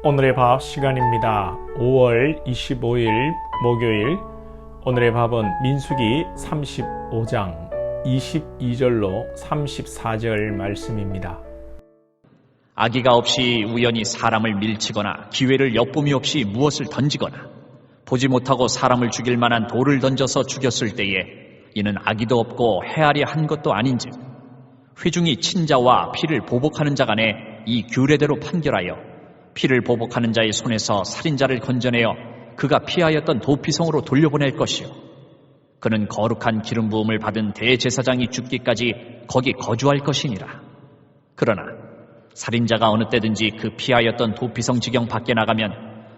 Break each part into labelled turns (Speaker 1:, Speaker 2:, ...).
Speaker 1: 오늘의 밥 시간입니다. 5월 25일 목요일. 오늘의 밥은 민수기 35장 22절로 34절 말씀입니다.
Speaker 2: 악의가 없이 우연히 사람을 밀치거나 기회를 엿봄이 없이 무엇을 던지거나 보지 못하고 사람을 죽일 만한 돌을 던져서 죽였을 때에 이는 악의도 없고 헤아려 한 것도 아닌즉 회중이 친자와 피를 보복하는 자 간에 이 규례대로 판결하여 피를 보복하는 자의 손에서 살인자를 건져내어 그가 피하였던 도피성으로 돌려보낼 것이요 그는 거룩한 기름 부음을 받은 대제사장이 죽기까지 거기 거주할 것이니라. 그러나 살인자가 어느 때든지 그 피하였던 도피성 지경 밖에 나가면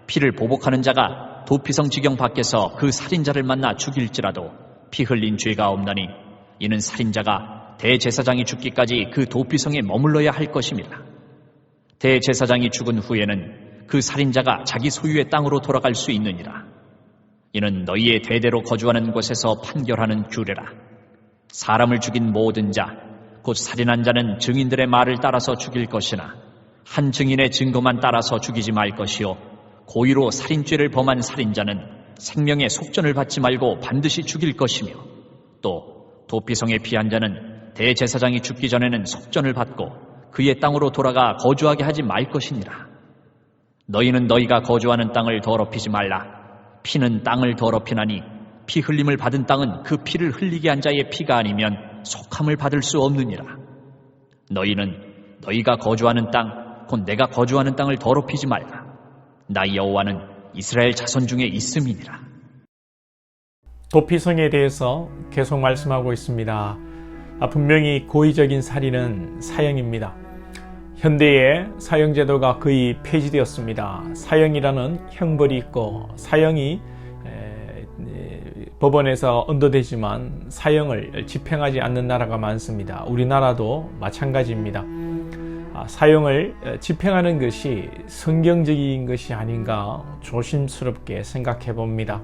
Speaker 2: 피를 보복하는 자가 도피성 지경 밖에서 그 살인자를 만나 죽일지라도 피 흘린 죄가 없나니 이는 살인자가 대제사장이 죽기까지 그 도피성에 머물러야 할 것입니다. 대제사장이 죽은 후에는 그 살인자가 자기 소유의 땅으로 돌아갈 수 있느니라. 이는 너희의 대대로 거주하는 곳에서 판결하는 규례라. 사람을 죽인 모든 자, 곧 살인한 자는 증인들의 말을 따라서 죽일 것이나 한 증인의 증거만 따라서 죽이지 말 것이요 고의로 살인죄를 범한 살인자는 생명의 속전을 받지 말고 반드시 죽일 것이며 또 도피성에 피한 자는 대제사장이 죽기 전에는 속전을 받고 그의 땅으로 돌아가 거주하게 하지 말 것이니라. 너희는 너희가 거주하는 땅을 더럽히지 말라. 피는 땅을 더럽히나니 피 흘림을 받은 땅은 그 피를 흘리게 한 자의 피가 아니면 속함을 받을 수 없느니라. 너희는 너희가 거주하는 땅, 곧 내가 거주하는 땅을 더럽히지 말라. 나 여호와는 이스라엘 자손 중에 있음이니라.
Speaker 1: 도피성에 대해서 계속 말씀하고 있습니다. 분명히 고의적인 살인은 사형입니다. 현대의 사형제도가 거의 폐지되었습니다. 사형이라는 형벌이 있고 사형이 법원에서 언도되지만 사형을 집행하지 않는 나라가 많습니다. 우리나라도 마찬가지입니다. 사형을 집행하는 것이 성경적인 것이 아닌가 조심스럽게 생각해 봅니다.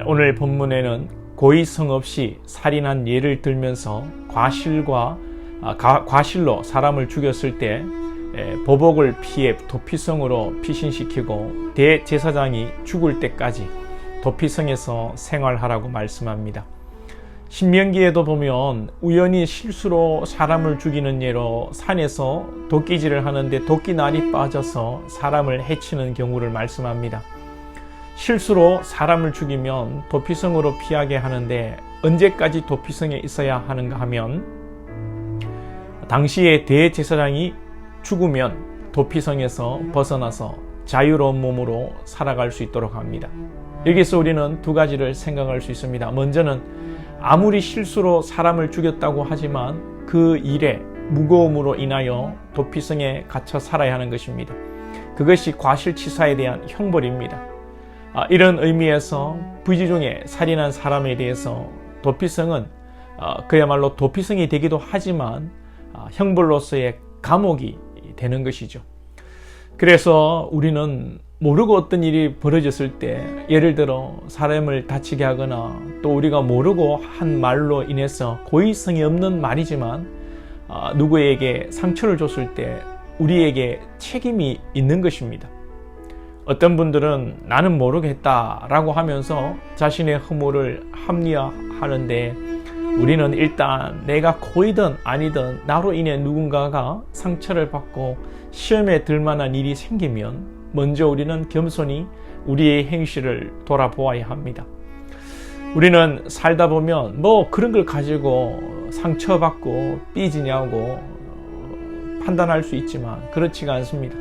Speaker 1: 오늘 본문에는 고의성 없이 살인한 예를 들면서 과실로 사람을 죽였을 때 보복을 피해 도피성으로 피신시키고 대제사장이 죽을 때까지 도피성에서 생활하라고 말씀합니다. 신명기에도 보면 우연히 실수로 사람을 죽이는 예로 산에서 도끼질을 하는데 도끼날이 빠져서 사람을 해치는 경우를 말씀합니다. 실수로 사람을 죽이면 도피성으로 피하게 하는데 언제까지 도피성에 있어야 하는가 하면 당시에 대제사장이 죽으면 도피성에서 벗어나서 자유로운 몸으로 살아갈 수 있도록 합니다. 여기서 우리는 두 가지를 생각할 수 있습니다. 먼저는 아무리 실수로 사람을 죽였다고 하지만 그 일의 무거움으로 인하여 도피성에 갇혀 살아야 하는 것입니다. 그것이 과실치사에 대한 형벌입니다. 이런 의미에서 부지중에 살인한 사람에 대해서 도피성은 그야말로 도피성이 되기도 하지만 형벌로서의 감옥이 되는 것이죠. 그래서 우리는 모르고 어떤 일이 벌어졌을 때 예를 들어 사람을 다치게 하거나 또 우리가 모르고 한 말로 인해서 고의성이 없는 말이지만 누구에게 상처를 줬을 때 우리에게 책임이 있는 것입니다. 어떤 분들은 나는 모르겠다라고 하면서 자신의 허물을 합리화하는데 우리는 일단 내가 고이든 아니든 나로 인해 누군가가 상처를 받고 시험에 들 만한 일이 생기면 먼저 우리는 겸손히 우리의 행실을 돌아보아야 합니다. 우리는 살다 보면 뭐 그런 걸 가지고 상처받고 삐지냐고 판단할 수 있지만 그렇지가 않습니다.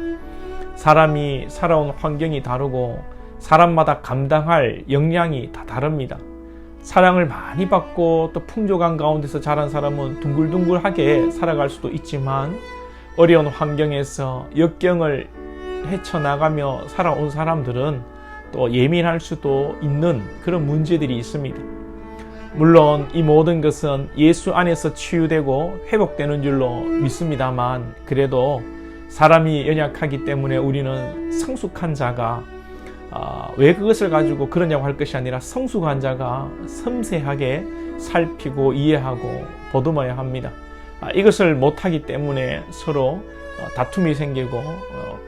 Speaker 1: 사람이 살아온 환경이 다르고 사람마다 감당할 역량이 다 다릅니다. 사랑을 많이 받고 또 풍족한 가운데서 자란 사람은 둥글둥글하게 살아갈 수도 있지만 어려운 환경에서 역경을 헤쳐나가며 살아온 사람들은 또 예민할 수도 있는 그런 문제들이 있습니다. 물론 이 모든 것은 예수 안에서 치유되고 회복되는 줄로 믿습니다만 그래도 사람이 연약하기 때문에 우리는 성숙한 자가 왜 그것을 가지고 그러냐고 할 것이 아니라 성숙한 자가 섬세하게 살피고 이해하고 보듬어야 합니다. 이것을 못하기 때문에 서로 다툼이 생기고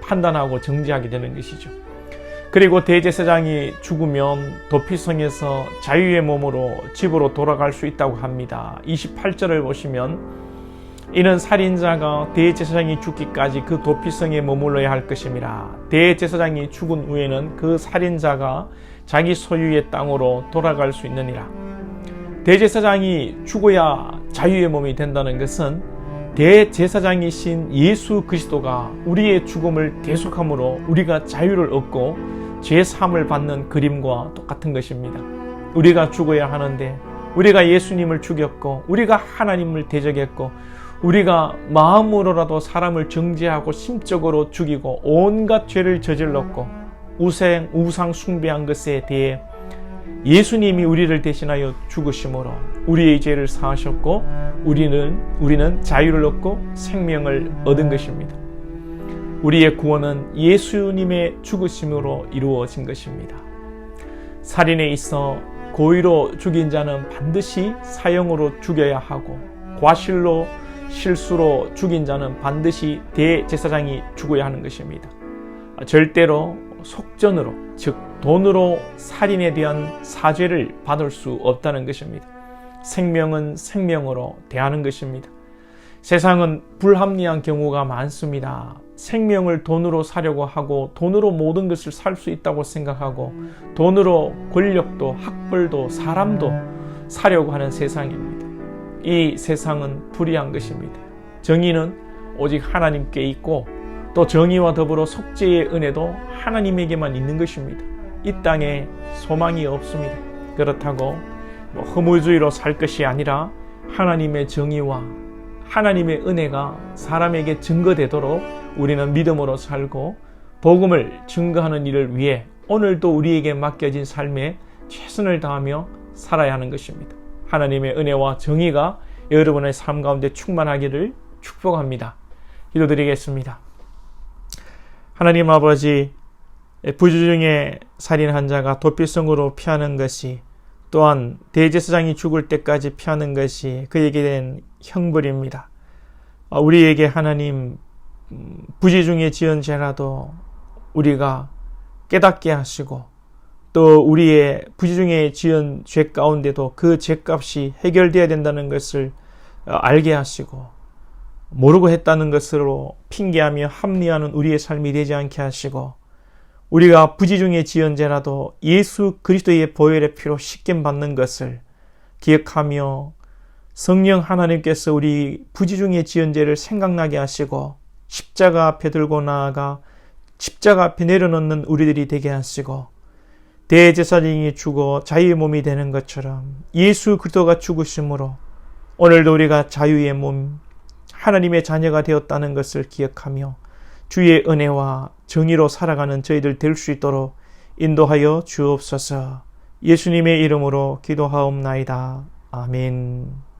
Speaker 1: 판단하고 정지하게 되는 것이죠. 그리고 대제사장이 죽으면 도피성에서 자유의 몸으로 집으로 돌아갈 수 있다고 합니다. 28절을 보시면 이는 살인자가 대제사장이 죽기까지 그 도피성에 머물러야 할 것임이라. 대제사장이 죽은 후에는 그 살인자가 자기 소유의 땅으로 돌아갈 수 있느니라. 대제사장이 죽어야 자유의 몸이 된다는 것은 대제사장이신 예수 그리스도가 우리의 죽음을 대속함으로 우리가 자유를 얻고 죄사함을 받는 그림과 똑같은 것입니다. 우리가 죽어야 하는데 우리가 예수님을 죽였고 우리가 하나님을 대적했고 우리가 마음으로라도 사람을 정죄하고 심적으로 죽이고 온갖 죄를 저질렀고 우상 숭배한 것에 대해 예수님이 우리를 대신하여 죽으심으로 우리의 죄를 사하셨고 우리는 자유를 얻고 생명을 얻은 것입니다. 우리의 구원은 예수님의 죽으심으로 이루어진 것입니다. 살인에 있어 고의로 죽인 자는 반드시 사형으로 죽여야 하고 과실로 실수로 죽인 자는 반드시 대제사장이 죽어야 하는 것입니다. 절대로 속전으로 즉 돈으로 살인에 대한 사죄를 받을 수 없다는 것입니다. 생명은 생명으로 대하는 것입니다. 세상은 불합리한 경우가 많습니다. 생명을 돈으로 사려고 하고 돈으로 모든 것을 살 수 있다고 생각하고 돈으로 권력도 학벌도 사람도 사려고 하는 세상입니다. 이 세상은 불의한 것입니다. 정의는 오직 하나님께 있고 또 정의와 더불어 속죄의 은혜도 하나님에게만 있는 것입니다. 이 땅에 소망이 없습니다. 그렇다고 허무주의로 살 것이 아니라 하나님의 정의와 하나님의 은혜가 사람에게 증거되도록 우리는 믿음으로 살고 복음을 증거하는 일을 위해 오늘도 우리에게 맡겨진 삶에 최선을 다하며 살아야 하는 것입니다. 하나님의 은혜와 정의가 여러분의 삶 가운데 충만하기를 축복합니다. 기도드리겠습니다. 하나님 아버지, 부주 중에 살인한 자가 도피성으로 피하는 것이 또한 대제사장이 죽을 때까지 피하는 것이 그에게 된 형벌입니다. 우리에게 하나님 부지 중에 지은 죄라도 우리가 깨닫게 하시고 또 우리의 부지 중에 지은 죄 가운데도 그 죄값이 해결되어야 된다는 것을 알게 하시고 모르고 했다는 것으로 핑계하며 합리화하는 우리의 삶이 되지 않게 하시고 우리가 부지 중에 지은 죄라도 예수 그리스도의 보혈의 피로 씻김 받는 것을 기억하며 성령 하나님께서 우리 부지 중에 지은 죄를 생각나게 하시고 십자가 앞에 들고 나아가 십자가 앞에 내려놓는 우리들이 되게 하시고 대제사장이 죽어 자유의 몸이 되는 것처럼 예수 그리스도가 죽으심으로 오늘도 우리가 자유의 몸 하나님의 자녀가 되었다는 것을 기억하며 주의 은혜와 정의로 살아가는 저희들 될 수 있도록 인도하여 주옵소서. 예수님의 이름으로 기도하옵나이다. 아멘.